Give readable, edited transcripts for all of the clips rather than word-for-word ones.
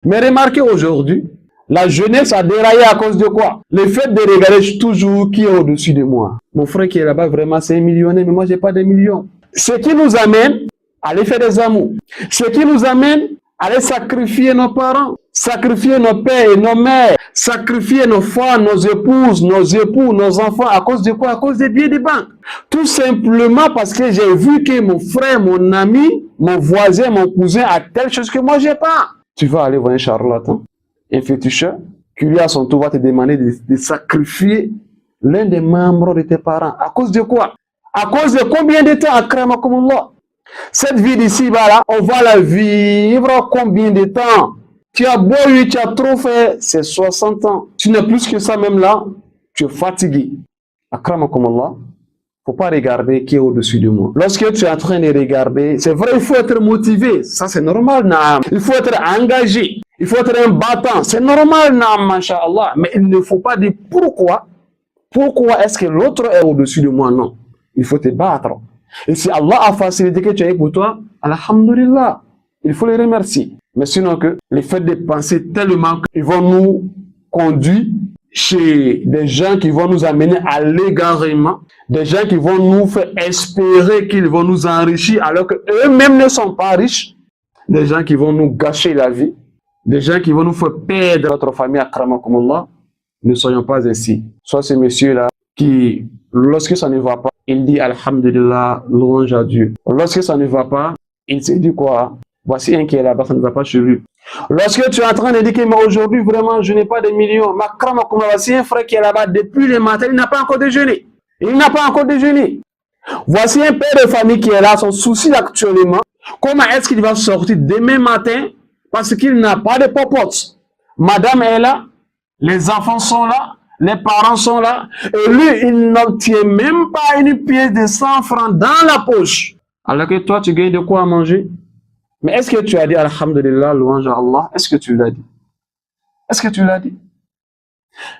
Mais remarquez aujourd'hui, la jeunesse a déraillé à cause de quoi? Le fait de regarder toujours qui est au-dessus de moi. Mon frère qui est là-bas, vraiment, c'est un millionnaire, mais moi, j'ai pas de millions. Ce qui nous amène à aller faire des amours. Ce qui nous amène à aller sacrifier nos parents, sacrifier nos pères et nos mères, sacrifier nos femmes, nos épouses, nos époux, nos enfants. À cause de quoi? À cause des billets de banque. Tout simplement parce que j'ai vu que mon frère, mon ami, mon voisin, mon cousin a telle chose que moi, j'ai pas. Tu vas aller voir un charlatan, un féticheur, qui lui à son tour va te demander de sacrifier l'un des membres de tes parents. À cause de quoi? À cause de combien de temps, akramakumullah? Cette vie d'ici-bas, là, on va la vivre combien de temps? Tu as beau, tu as trop fait, c'est 60 ans. Tu n'as plus que ça même là, tu es fatigué. Akramakumullah, faut pas regarder qui est au-dessus de moi. Lorsque tu es en train de regarder, c'est vrai, il faut être motivé. Ça, c'est normal, naam. Il faut être engagé. Il faut être un battant. C'est normal, naam, masha'Allah. Mais il ne faut pas dire pourquoi. Pourquoi est-ce que l'autre est au-dessus de moi? Non. Il faut te battre. Et si Allah a facilité que tu aies pour toi, alhamdulillah, il faut les remercier. Mais sinon que le fait de penser tellement qu'ils vont nous conduire chez des gens qui vont nous amener à l'égarement, des gens qui vont nous faire espérer qu'ils vont nous enrichir alors qu'eux-mêmes ne sont pas riches, des gens qui vont nous gâcher la vie, des gens qui vont nous faire perdre notre famille, akramakumullah, ne soyons pas ainsi. Soit ces messieurs-là qui, lorsque ça ne va pas, il dit alhamdulillah, louange à Dieu. Lorsque ça ne va pas, il se dit quoi? Voici un qui est là-bas, ça ne va pas chez lui. Lorsque tu es en train de dire que mais aujourd'hui, vraiment, je n'ai pas de millions, voici un frère qui est là-bas depuis le matin, il n'a pas encore déjeuné. Il n'a pas encore déjeuné. Voici un père de famille qui est là, son souci actuellement, comment est-ce qu'il va sortir demain matin parce qu'il n'a pas de popote. Madame est là, les enfants sont là, les parents sont là, et lui, il n'obtient même pas une pièce de 100 francs dans la poche. Alors que toi, tu gagnes de quoi à manger. Mais est-ce que tu as dit alhamdulillah, louange à Allah? Est-ce que tu l'as dit? Est-ce que tu l'as dit?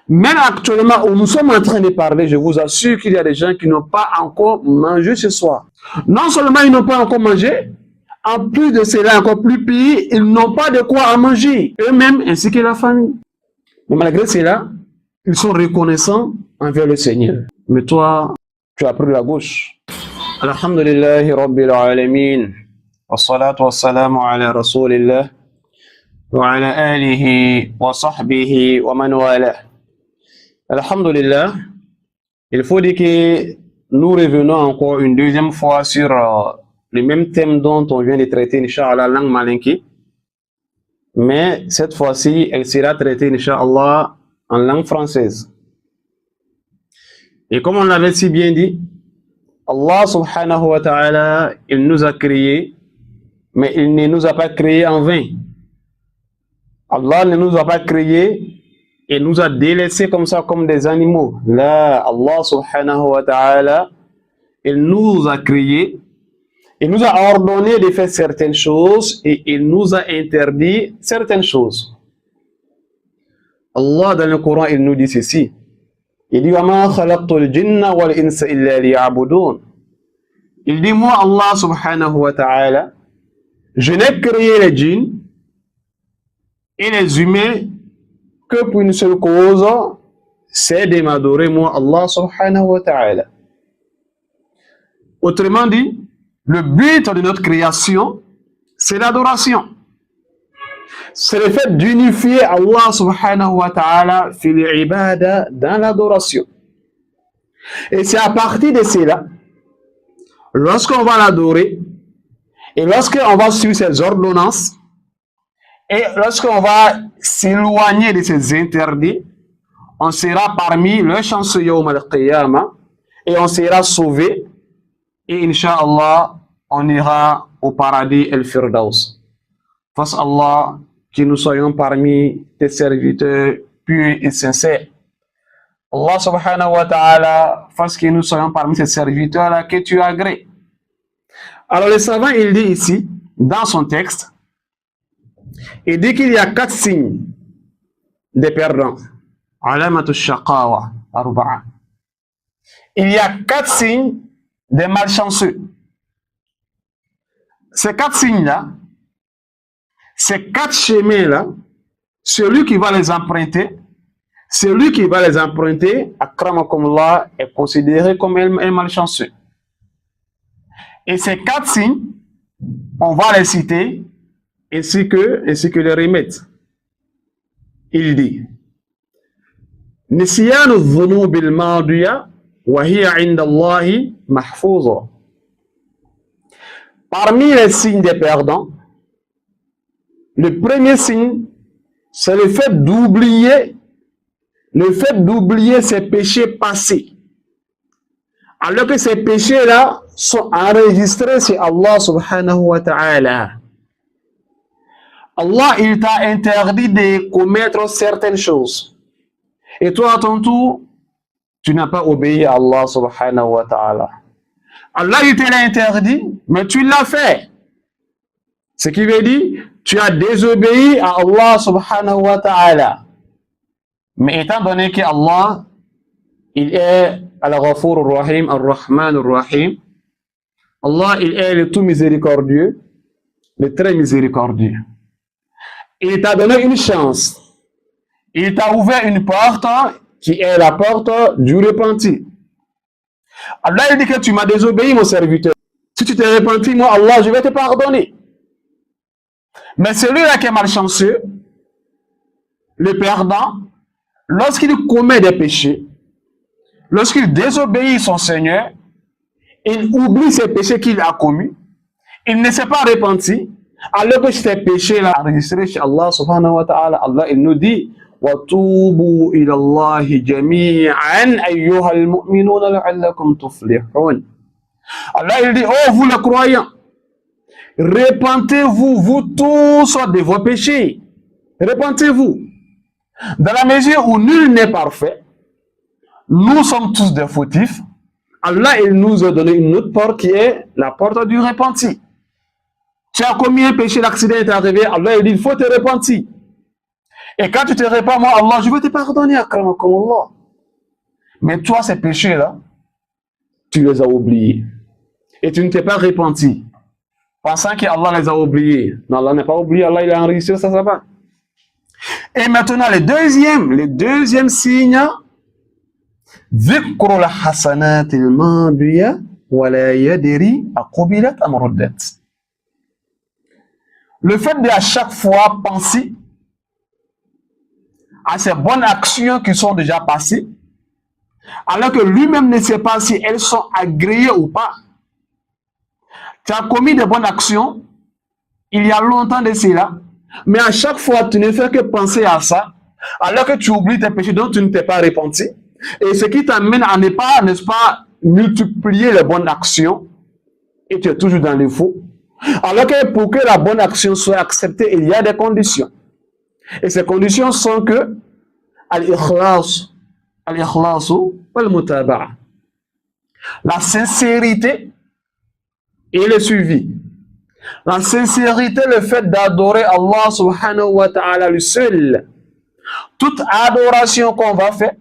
Même actuellement, où nous sommes en train de parler, je vous assure qu'il y a des gens qui n'ont pas encore mangé ce soir. Non seulement ils n'ont pas encore mangé, en plus de cela, encore plus pire, ils n'ont pas de quoi à manger, eux-mêmes ainsi que la famille. Mais malgré cela, ils sont reconnaissants envers le Seigneur. Mais toi, tu as pris la gauche. Alhamdulillahi Rabbil Alamin. Wassalatu wassalamu ala Rasulillah. Wa ala alihi wa sahbihi wa man wala. Alhamdulillah. Il faut dire que nous revenons encore une deuxième fois sur le même thème dont on vient de traiter, Inch'Allah, la langue malinki. Mais cette fois-ci, elle sera traitée, Inch'Allah, en langue française. Et comme on l'avait si bien dit, Allah subhanahu wa ta'ala, il nous a créés, mais il ne nous a pas créés en vain. Allah ne nous a pas créés et nous a délaissés comme ça, comme des animaux. Là, Allah subhanahu wa ta'ala, il nous a créés, il nous a ordonné de faire certaines choses et il nous a interdit certaines choses. Allah dans le Coran, il nous dit ceci. Il dit وَمَا خَلَقْتُ الْجِنَّ وَالْإِنسَ إِلَّا لِيَعْبُدُونَ. Il dit moi Allah subhanahu wa ta'ala, je n'ai créé les djinns et les humains que pour une seule cause, c'est de m'adorer moi Allah subhanahu wa ta'ala. Autrement dit, le but de notre création, c'est l'adoration. C'est le fait d'unifier Allah subhanahu wa ta'ala fil ibada dans l'adoration. Et c'est à partir de cela, lorsqu'on va l'adorer, et lorsqu'on va suivre ses ordonnances, et lorsqu'on va s'éloigner de ses interdits, on sera parmi les chanceux yawm al-qiyamah, et on sera sauvé, et Inch'Allah, on ira au paradis el-Firdaus. Fasse Allah que nous soyons parmi tes serviteurs purs et sincères. Allah subhanahu wa ta'ala fasse que nous soyons parmi ces serviteurs-là que tu agrées. Alors le savant, il dit ici, dans son texte, il dit qu'il y a 4 signes des perdants. Alamatu shaqawa, arba'a. Il y a 4 signes des malchanceux. Ces 4 signes-là, ces 4 chemins-là, celui qui va les emprunter, akramakumullah, est considéré comme un malchanceux. Et ces 4 signes, on va les citer, ainsi que les remèdes. Il dit, Nisyanu dhunub al-madiya wa hiya 'inda Allahi mahfouza. Parmi les signes des perdants, le premier signe, c'est le fait d'oublier ses péchés passés. Alors que ces péchés-là sont enregistrés chez Allah subhanahu wa ta'ala. Allah, il t'a interdit de commettre certaines choses. Et toi, à ton tour, tu n'as pas obéi à Allah subhanahu wa ta'ala. Allah, il te l'a interdit, mais tu l'as fait. Ce qui veut dire, tu as désobéi à Allah subhanahu wa ta'ala. Mais étant donné que Allah, il est Al-Ghafur Ar-Rahim, Ar-Rahman Ar-Rahim, Allah, il est le tout miséricordieux, le très miséricordieux. Il t'a donné une chance. Il t'a ouvert une porte qui est la porte du repenti. Allah, il dit que tu m'as désobéi, mon serviteur. Si tu t'es repenti, moi, Allah, je vais te pardonner. Mais celui-là qui est malchanceux, le perdant, lorsqu'il commet des péchés, lorsqu'il désobéit son Seigneur, il oublie ses péchés qu'il a commis, il ne s'est pas repenti, alors que ces péchés-là enregistrés chez Allah subhanahu wa ta'ala, Allah il nous dit وَتُوبُوا إِلَى اللَّهِ جَمِيعًا أَيُّهَا الْمُؤْمِنُونَ لَعَلَّكُمْ تُفْلِحُونَ. Allah il dit, oh vous les croyants, repentez-vous, vous tous de vos péchés. Repentez-vous. Dans la mesure où nul n'est parfait, nous sommes tous des fautifs, Allah il nous a donné une autre porte qui est la porte du repenti. Tu as commis un péché, l'accident est arrivé, Allah il dit, il faut te repentir. Et quand tu te repens, moi Allah, je vais te pardonner, akramakumullah. Mais toi, ces péchés-là, tu les as oubliés. Et tu ne t'es pas repenti. Pensant qu'Allah les a oubliés. Non, Allah n'a pas oublié, Allah il a enregistré ça va. Et maintenant, le deuxième signe, ذكر الحسنات الماضية ولا يدري أقبلت أم ردت. Le fait de à chaque fois penser à ces bonnes actions qui sont déjà passées, alors que lui-même ne sait pas si elles sont agréées ou pas. Tu as commis de bonnes actions il y a longtemps de cela, mais à chaque fois tu ne fais que penser à ça, alors que tu oublies tes péchés dont tu ne t'es pas repenti. Et ce qui t'amène à ne pas, n'est-ce pas, multiplier les bonnes actions, et tu es toujours dans les faux. Alors que pour que la bonne action soit acceptée, il y a des conditions. Et ces conditions sont que al-ikhlasu wal-mutaba'a, la sincérité et le suivi. La sincérité, le fait d'adorer Allah subhanahu wa ta'ala le seul. Toute adoration qu'on va faire,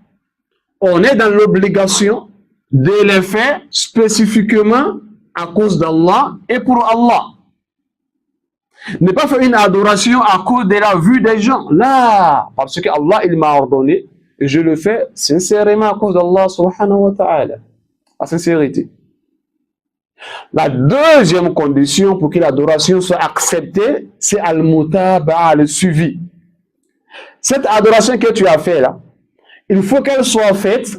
on est dans l'obligation de les faire spécifiquement à cause d'Allah et pour Allah. Ne pas faire une adoration à cause de la vue des gens. Là, parce que Allah il m'a ordonné et je le fais sincèrement à cause d'Allah subhanahu wa ta'ala. La sincérité. La deuxième condition pour que l'adoration soit acceptée, c'est al-mutaba'a, le suivi. Cette adoration que tu as fait là, il faut qu'elle soit faite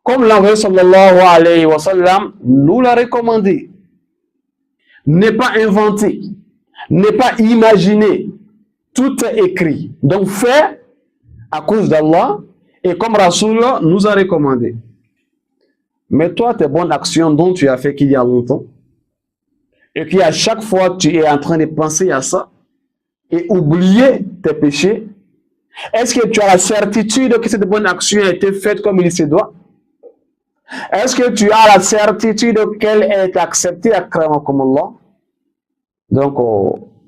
comme l'envoyé sallallahu alayhi wa sallam nous l'a recommandé. Ne pas inventer, ne pas imaginer. Tout est écrit. Donc fais à cause d'Allah et comme Rasoul nous a recommandé. Mais toi, tes bonnes actions dont tu as fait qu'il y a longtemps, et qu'à chaque fois tu es en train de penser à ça, et oublier tes péchés, est-ce que tu as la certitude que cette bonne action a été faite comme il se doit? Est-ce que tu as la certitude qu'elle est acceptée akramakumullah? Donc,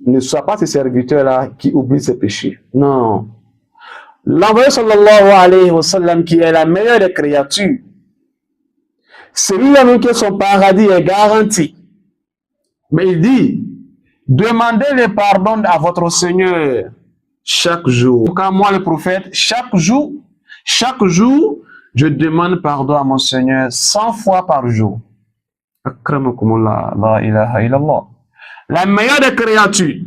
ne sois pas ces serviteurs-là qui oublient ses péchés. Non. L'envoyé sallallahu alayhi wa sallam, qui est la meilleure des créatures, celui-là même que son paradis est garanti. Mais il dit, demandez le pardon à votre Seigneur chaque jour. Car moi, le prophète, chaque jour, je demande pardon à mon Seigneur 100 fois par jour. Akramakumullah, la ilaha illallah. La meilleure des créatures.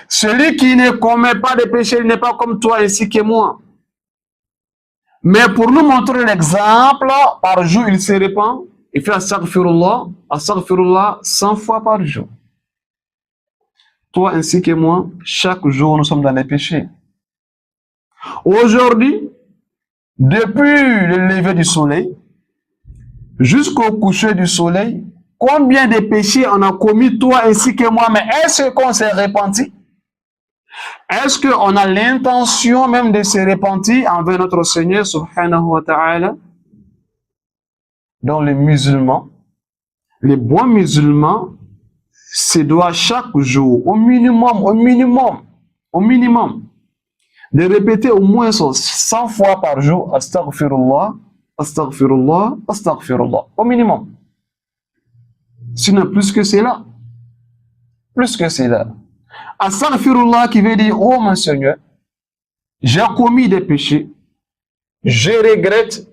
Celui qui ne commet pas de péché, il n'est pas comme toi ainsi que moi. Mais pour nous montrer l'exemple, par jour, il se répand. Il fait astaghfirullah 100 fois par jour. Toi ainsi que moi, chaque jour, nous sommes dans les péchés. Aujourd'hui, depuis le lever du soleil jusqu'au coucher du soleil, combien de péchés on a commis, toi ainsi que moi, mais est-ce qu'on s'est repenti? Est-ce qu'on a l'intention même de se repentir envers notre Seigneur subhanahu wa ta'ala? Donc les musulmans, les bons musulmans, se doivent chaque jour, au minimum, de répéter au moins 100 fois par jour, astaghfirullah, astaghfirullah, astaghfirullah, au minimum. Sinon, plus que cela. Astaghfirullah qui veut dire, oh mon Seigneur, j'ai commis des péchés, je regrette,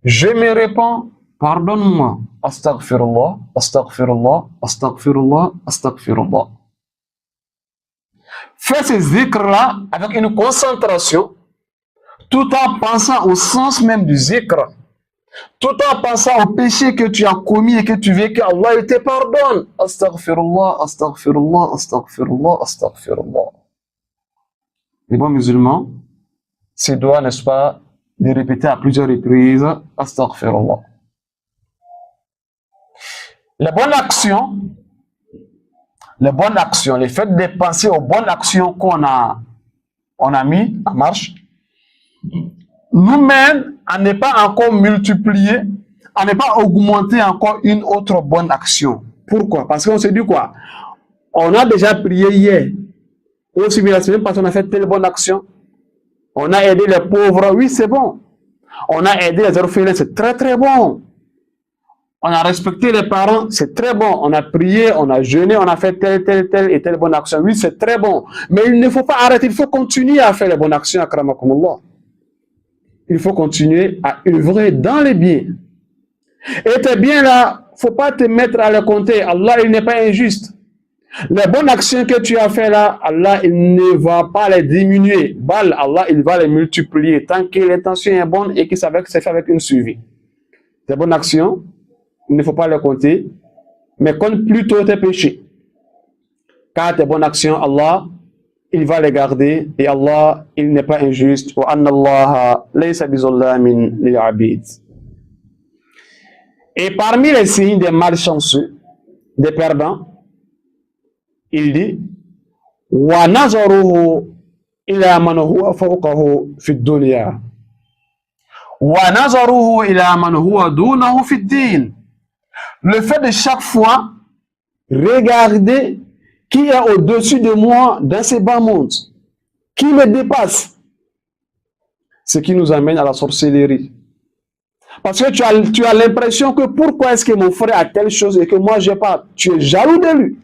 je me répands, pardonne-moi. Astaghfirullah, astaghfirullah, astaghfirullah, astaghfirullah. Fais ces zikrs-là avec une concentration, tout en pensant au sens même du zikr, tout en pensant au péché que tu as commis et que tu veux qu'Allah te pardonne. Astaghfirullah, astaghfirullah, astaghfirullah, astaghfirullah. Les bons musulmans, c'est doit, n'est-ce pas, de répéter à plusieurs reprises, astaghfirullah. Les bonnes actions, le fait de penser aux bonnes actions qu'on a mis en marche, nous mène à ne pas encore multiplier, à ne pas augmenter encore une autre bonne action. Pourquoi? Parce qu'on se dit quoi? On a déjà prié hier. Aussi bien la semaine passée, on a fait telle bonne action. On a aidé les pauvres, oui, c'est bon. On a aidé les orphelins, c'est très très bon. On a respecté les parents, c'est très bon. On a prié, on a jeûné, on a fait telle et telle bonne action. Oui, c'est très bon. Mais il ne faut pas arrêter, il faut continuer à faire les bonnes actions, akramakumullah. Il faut continuer à œuvrer dans les biens. Et tes biens là, il ne faut pas te mettre à les compter. Allah, il n'est pas injuste. Les bonnes actions que tu as fait là, Allah, il ne va pas les diminuer. Allah, il va les multiplier tant que l'intention est bonne et que c'est fait avec une suivi. Tes bonnes actions, il ne faut pas les compter, mais compte plutôt tes péchés. Car tes bonnes actions, Allah, il va les garder et Allah, il n'est pas injuste. Wa anna Allah laysa bizallamin lil abid. Et parmi les signes des malchanceux, des perdants, il dit wa nazaruhu ila man huwa fawqahu fi dunya wa nazaruhu ila man huwa dunahu fi din. Le fait de chaque fois regarder qui est au-dessus de moi dans ce bas monde, qui me dépasse, ce qui nous amène à la sorcellerie. Parce que tu as l'impression que pourquoi est-ce que mon frère a telle chose et que moi je n'ai pas. Tu es jaloux de lui.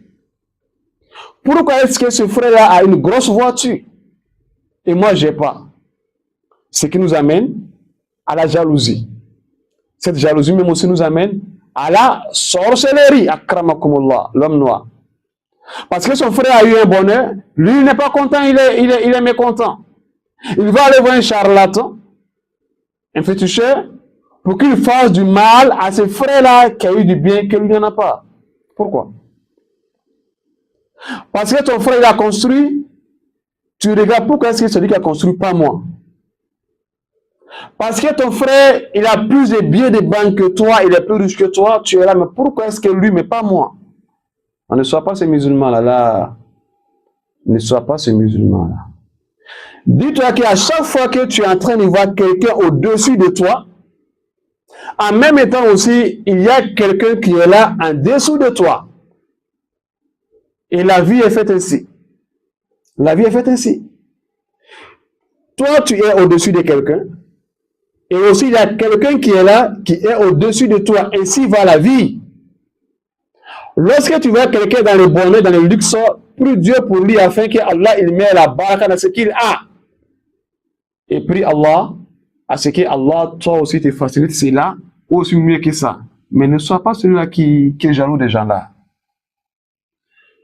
Pourquoi est-ce que ce frère-là a une grosse voiture et moi je n'ai pas? Ce qui nous amène à la jalousie. Cette jalousie même aussi nous amène à la sorcellerie, akramakumullah, l'homme noir. Parce que son frère a eu un bonheur, lui il n'est pas content, il est mécontent. Il va aller voir un charlatan, un féticheur, pour qu'il fasse du mal à ce frère-là qui a eu du bien que lui n'en a pas. Pourquoi? Parce que ton frère il a construit, tu regardes pourquoi est-ce que celui qui a construit, pas moi. Parce que ton frère, il a plus de billets de banque que toi, il est plus riche que toi, tu es là, mais pourquoi est-ce que lui, mais pas moi? On ne soit pas ces musulmans-là, ne sois pas ces musulmans-là. Dis-toi qu'à chaque fois que tu es en train de voir quelqu'un au-dessus de toi, en même temps aussi, il y a quelqu'un qui est là en dessous de toi. Et la vie est faite ainsi. La vie est faite ainsi. Toi, tu es au-dessus de quelqu'un. Et aussi, il y a quelqu'un qui est là, qui est au-dessus de toi. Ainsi va la vie. Lorsque tu vois quelqu'un dans le bonheur, dans le luxe, prie Dieu pour lui afin que Allah il met la baraka dans ce qu'il a. Et prie Allah à ce que Allah, toi aussi, te facilite cela, ou aussi mieux que ça. Mais ne sois pas celui-là qui est jaloux des gens-là.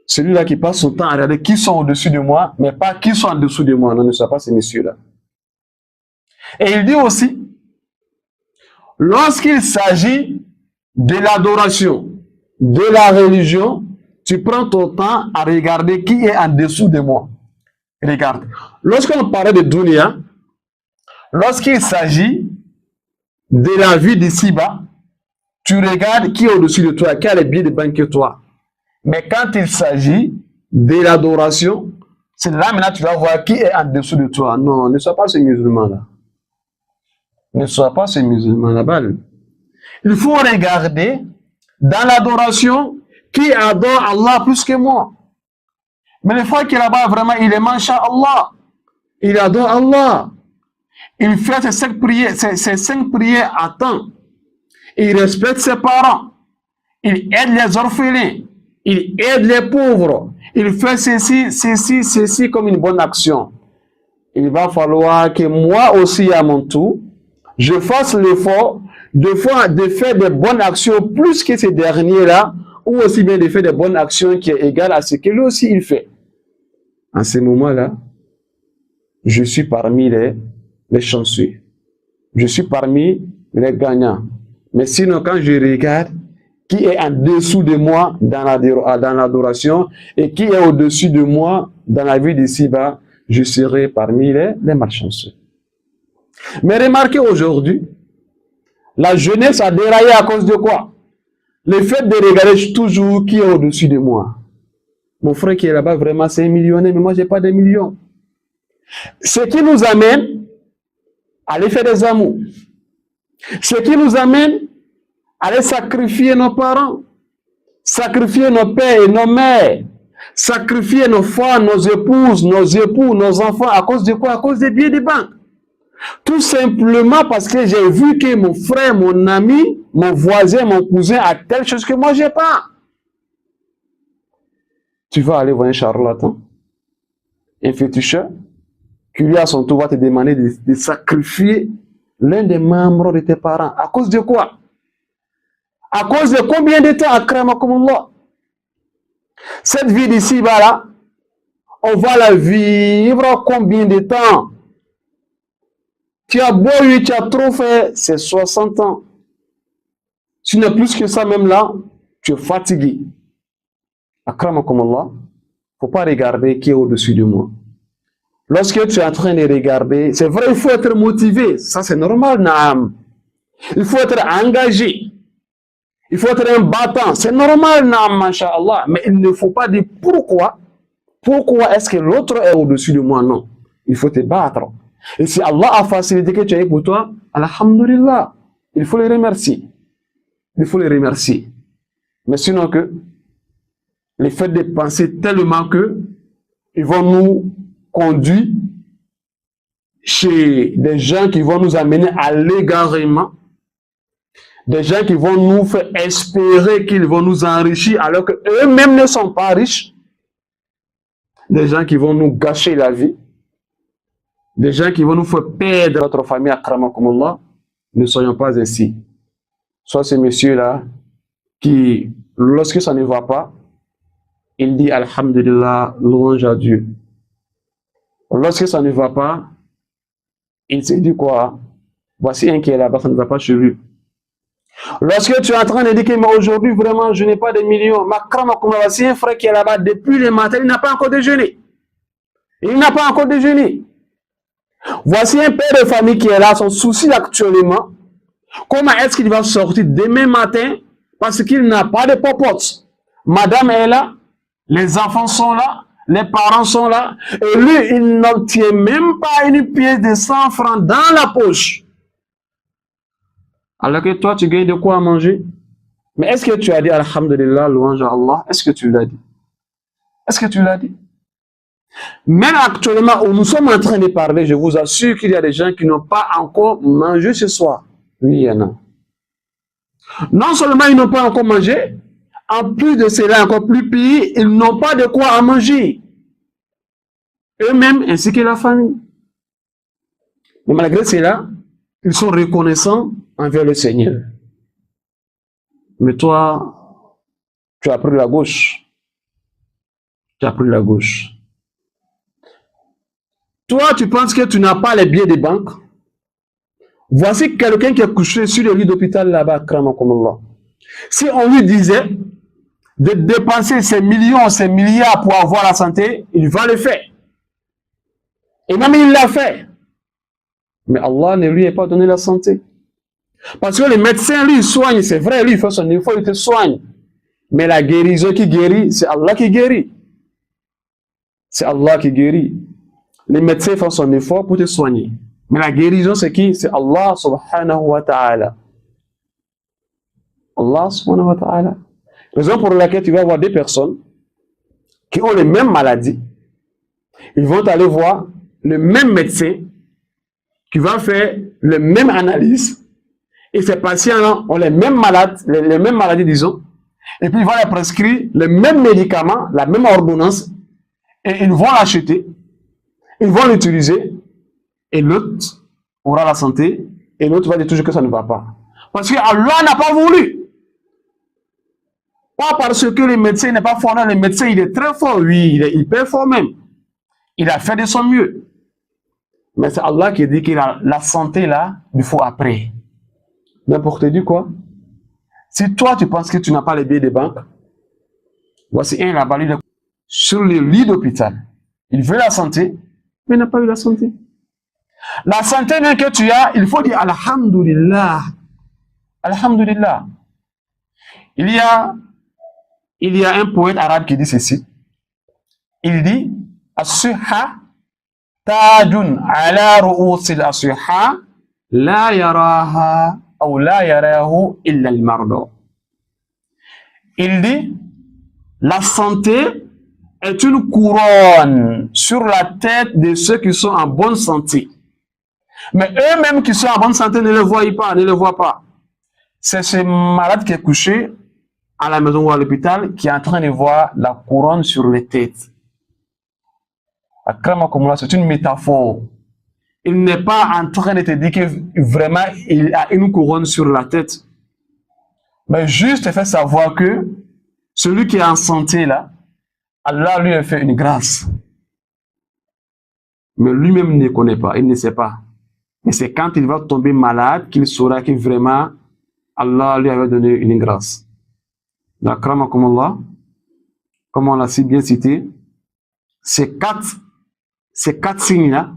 Celui-là qui passe son temps à regarder qui sont au-dessus de moi, mais pas qui sont en dessous de moi. Non, ne sois pas ces messieurs-là. Et il dit aussi, lorsqu'il s'agit de l'adoration, de la religion, tu prends ton temps à regarder qui est en dessous de moi. Regarde. Lorsqu'on parlait de dunya, lorsqu'il s'agit de la vie d'ici-bas, tu regardes qui est au-dessus de toi, qui a les billets de banque que toi. Mais quand il s'agit de l'adoration, c'est là maintenant tu vas voir qui est en dessous de toi. Non, ne sois pas ce musulman-là. Ne sois pas ce musulman-là. Il faut regarder dans l'adoration qui adore Allah plus que moi. Mais les fois qu'il est là-bas, vraiment, il est Masha'Allah. Il adore Allah. Il fait ses 5 prières à temps. Il respecte ses parents. Il aide les orphelins. Il aide les pauvres. Il fait ceci comme une bonne action. Il va falloir que moi aussi, à mon tour, je fasse l'effort de faire des bonnes actions plus que ces derniers-là, ou aussi bien de faire des bonnes actions qui est égale à ce que lui aussi il fait. En ce moment-là, je suis parmi les chanceux. Je suis parmi les gagnants. Mais sinon, quand je regarde qui est en dessous de moi dans l'adoration et qui est au-dessus de moi dans la vie d'ici-bas, je serai parmi les malchanceux. Mais remarquez aujourd'hui, la jeunesse a déraillé à cause de quoi? Le fait de regarder toujours qui est au-dessus de moi. Mon frère qui est là-bas, vraiment, c'est un millionnaire, mais moi, je n'ai pas de millions. Ce qui nous amène à aller faire des amours. Ce qui nous amène à aller sacrifier nos parents, sacrifier nos pères et nos mères, sacrifier nos femmes, nos épouses, nos époux, nos enfants, à cause de quoi? À cause des billets de banque. Tout simplement parce que j'ai vu que mon frère, mon ami, mon voisin, mon cousin a telle chose que moi, je n'ai pas. Tu vas aller voir un charlatan, un féticheur, qui lui à son tour va te demander de sacrifier l'un des membres de tes parents. À cause de quoi? À cause de combien de temps, akramakumullah? Cette vie d'ici-bas là, on va la vivre combien de temps? Tu as beau eu, tu as trop fait, c'est 60 ans. Tu n'as plus que ça même là, tu es fatigué. Akramakumullah, il ne faut pas regarder qui est au-dessus de moi. Lorsque tu es en train de regarder, c'est vrai, il faut être motivé. Ça, c'est normal, naam. Il faut être engagé. Il faut être un battant. C'est normal, naam, masha'Allah. Mais il ne faut pas dire pourquoi. Pourquoi est-ce que l'autre est au-dessus de moi? Non. Il faut te battre. Et si Allah a facilité que tu as eu pour toi, alhamdulillah, il faut les remercier. Il faut les remercier. Mais sinon que, le fait de penser tellement que, ils vont nous conduire chez des gens qui vont nous amener à l'égarement, des gens qui vont nous faire espérer qu'ils vont nous enrichir alors qu'eux-mêmes ne sont pas riches, des gens qui vont nous gâcher la vie, des gens qui vont nous faire perdre notre famille, akramakumullah. Ne soyons pas ainsi. Soit ces messieurs-là qui, lorsque ça ne va pas, il dit alhamdulillah, louange à Dieu. Lorsque ça ne va pas, il se dit quoi? Voici un qui est là-bas, ça ne va pas chez lui. Lorsque tu es en train de dire que mais aujourd'hui, vraiment, je n'ai pas de millions, voici un frère qui est là-bas depuis le matin, il n'a pas encore déjeuné. Il n'a pas encore déjeuné. Voici un père de famille qui est là, son souci actuellement, comment est-ce qu'il va sortir demain matin parce qu'il n'a pas de popote. Madame est là, les enfants sont là, les parents sont là, et lui, il n'obtient même pas une pièce de 100 francs dans la poche. Alors que toi, tu gagnes de quoi à manger. Mais est-ce que tu as dit alhamdulillah, louange à Allah? Est-ce que tu l'as dit? Est-ce que tu l'as dit? Même actuellement, où nous sommes en train de parler, je vous assure qu'il y a des gens qui n'ont pas encore mangé ce soir. Oui, il y en a. Non seulement ils n'ont pas encore mangé, En plus de cela, encore plus pire, ils n'ont pas de quoi à manger. Eux-mêmes ainsi que la famille. Mais malgré cela, ils sont reconnaissants envers le Seigneur. Mais toi, tu as pris la gauche. Tu as pris la gauche. Toi, tu penses que tu n'as pas les billets de banque. Voici quelqu'un qui est couché sur le lit d'hôpital là-bas, kramakumullah. Si on lui disait de dépenser ses millions, ses milliards pour avoir la santé, il va le faire. Et même il l'a fait. Mais Allah ne lui a pas donné la santé. Parce que les médecins, lui, soignent, c'est vrai, lui, il fait son effort, il te soigne. Mais la guérison qui guérit, c'est Allah qui guérit. C'est Allah qui guérit. Les médecins font son effort pour te soigner. Mais la guérison, c'est qui? C'est Allah subhanahu wa ta'ala. Allah subhanahu wa ta'ala. Raison pour laquelle tu vas voir des personnes qui ont les mêmes maladies. Ils vont aller voir le même médecin qui va faire les mêmes analyses. Et ces patients-là ont les mêmes maladies, disons. Et puis, il va leur prescrire le même médicament, la même ordonnance. Et ils vont l'acheter. Ils vont l'utiliser. Et l'autre aura la santé. Et l'autre va dire toujours que ça ne va pas. Parce que Allah n'a pas voulu. Pas parce que le médecin n'est pas fort. Non, le médecin, il est très fort. Oui, il est hyper fort même. Il a fait de son mieux. Mais c'est Allah qui dit qu'il a la santé là, il faut après. Mais pour te dire quoi? Si toi tu penses que tu n'as pas les billets de banque, voici un là-bas, sur le lit d'hôpital. Il veut la santé, mais il n'a pas eu la santé. La santé même que tu as, il faut dire Alhamdulillah. Alhamdulillah. Il y a un poète arabe qui dit ceci. Il dit As-suha tajun ala ru'usil as-suha la yaraha ou la yarahu illa al-marda. Il dit la santé est une couronne sur la tête de ceux qui sont en bonne santé. Mais eux-mêmes qui sont en bonne santé ne le voient pas, ne le voient pas. C'est ce malade qui est couché à la maison ou à l'hôpital qui est en train de voir la couronne sur les têtes. C'est une métaphore. Il n'est pas en train de te dire que vraiment il a une couronne sur la tête. Mais juste te fait savoir que celui qui est en santé là, Allah lui a fait une grâce. Mais lui-même ne connaît pas, il ne sait pas. Et c'est quand il va tomber malade qu'il saura que vraiment Allah lui avait donné une grâce. Akramakumullah, comme on l'a si bien cité, ces quatre signes-là,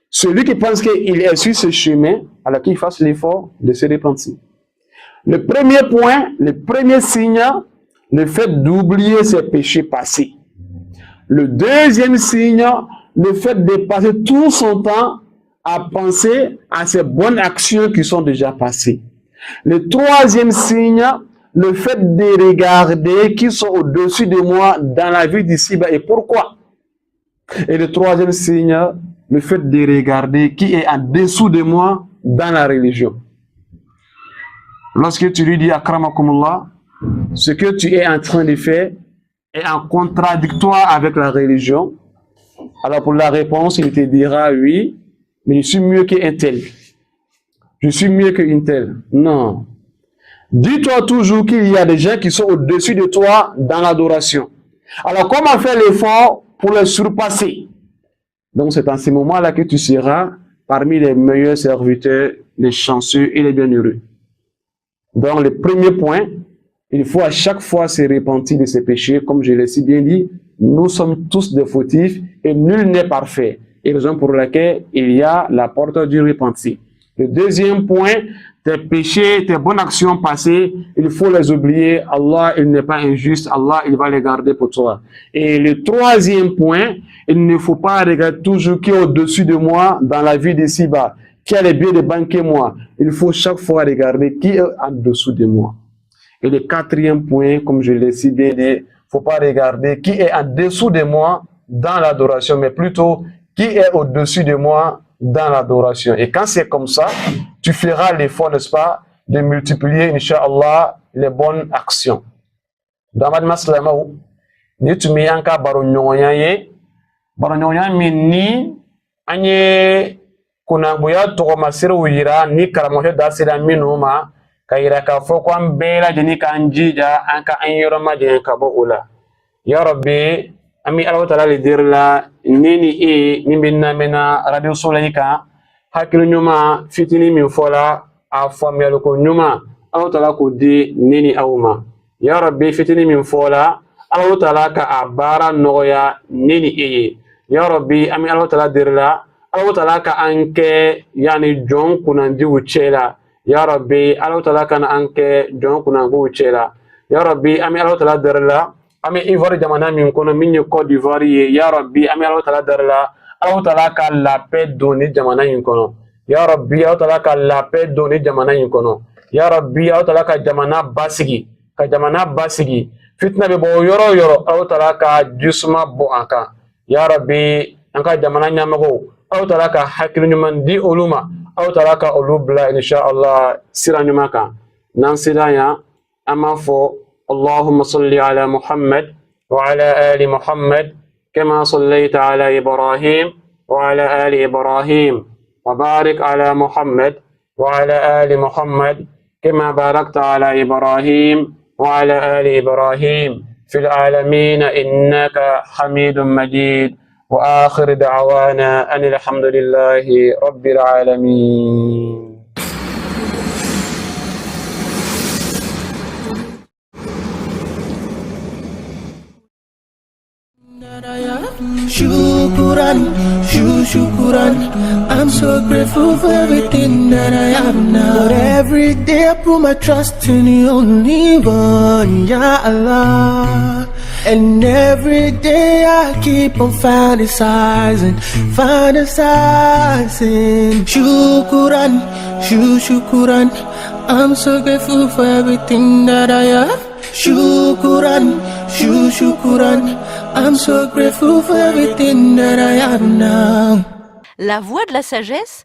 celui qui pense qu'il est sur ce chemin, alors qu'il fasse l'effort de se repentir. Le premier point, le premier signe, le fait d'oublier ses péchés passés. Le deuxième signe, le fait de passer tout son temps à penser à ces bonnes actions qui sont déjà passées. Le troisième signe, le fait de regarder qui sont au-dessus de moi dans la vie d'ici-bas et pourquoi. Et le troisième signe, le fait de regarder qui est en dessous de moi dans la religion. Lorsque tu lui dis akramakumullah, ce que tu es en train de faire est en contradictoire avec la religion, alors pour la réponse, il te dira oui, mais je suis mieux qu'un tel. Je suis mieux qu'une telle. Non. Dis-toi toujours qu'il y a des gens qui sont au-dessus de toi dans l'adoration. Alors comment faire l'effort pour les surpasser? Donc c'est en ce moment-là que tu seras parmi les meilleurs serviteurs, les chanceux et les bienheureux. Donc le premier point, il faut à chaque fois se repentir de ses péchés. Comme je l'ai si bien dit, nous sommes tous des fautifs et nul n'est parfait. Et raison pour laquelle il y a la porte du repentir. Le deuxième point, tes péchés, tes bonnes actions passées, il faut les oublier. Allah, il n'est pas injuste. Allah, il va les garder pour toi. Et le troisième point, il ne faut pas regarder toujours qui est au-dessus de moi dans la vie d'ici-bas, qui a les biens de banque moi. Il faut chaque fois regarder qui est en dessous de moi. Et le quatrième point, comme je l'ai si bien dit, il ne faut pas regarder qui est en dessous de moi dans l'adoration, mais plutôt qui est au-dessus de moi dans l'adoration. Et quand c'est comme ça, tu feras l'effort, n'est-ce pas, de multiplier, Inch'Allah, les bonnes actions. Damad maslamaw ni tumi anka baro nyonya ye baro nyonya minni anye kuna buya to masiru yira ni karamote dasira minuma kayira ka foko am bela jeni kan jija anka anyoro majen ka bo ula ya rabbi ami Allah taala lidirla nini nimbina mena radio solaika hakilu nyuma fitini min fola a famiyalo ko nyuma Allah taala ko di nini awma ya rabbi fitini min fola Allah taala ka abara noya nini ya rabbi ami Allah taala dirla Allah taala ka anke yani jon kunandi wuchela ya rabbi Allah taala kana anke jon kunangu wuchela ya rabbi ami Allah taala dirla ami Ivoire jamana min kono min Côte d'Ivoire ya rabbi ami Allah taala darla Allah taala ka la paix doni jamana yin kono ya rabbi Allah taala ka la paix doni jamana yin kono ya rabbi Allah taala ka jamana basigi fitna be bo yoro Allah taala ka jusma bo anka ya rabbi anka jamana nyamago Allah taala ka hakilu nyuman di uluma Allah taala ka ulubla insha Allah siranyumaka nan sidaya amafo اللهم صل على محمد وعلى آل محمد كما صليت على إبراهيم وعلى آل إبراهيم وبارك على محمد وعلى آل محمد كما باركت على إبراهيم وعلى آل إبراهيم في العالمين إنك حميد مجيد وآخر دعوانا أن الحمد لله رب العالمين. Shukran, shukran. I'm so grateful for everything that I have now. But every day I put my trust in the only one, Ya Allah. And every day I keep on fantasizing. Shukran, shukran. I'm so grateful for everything that I have. Shukran, shukran. I'm so grateful for everything that I have now. La voix de la sagesse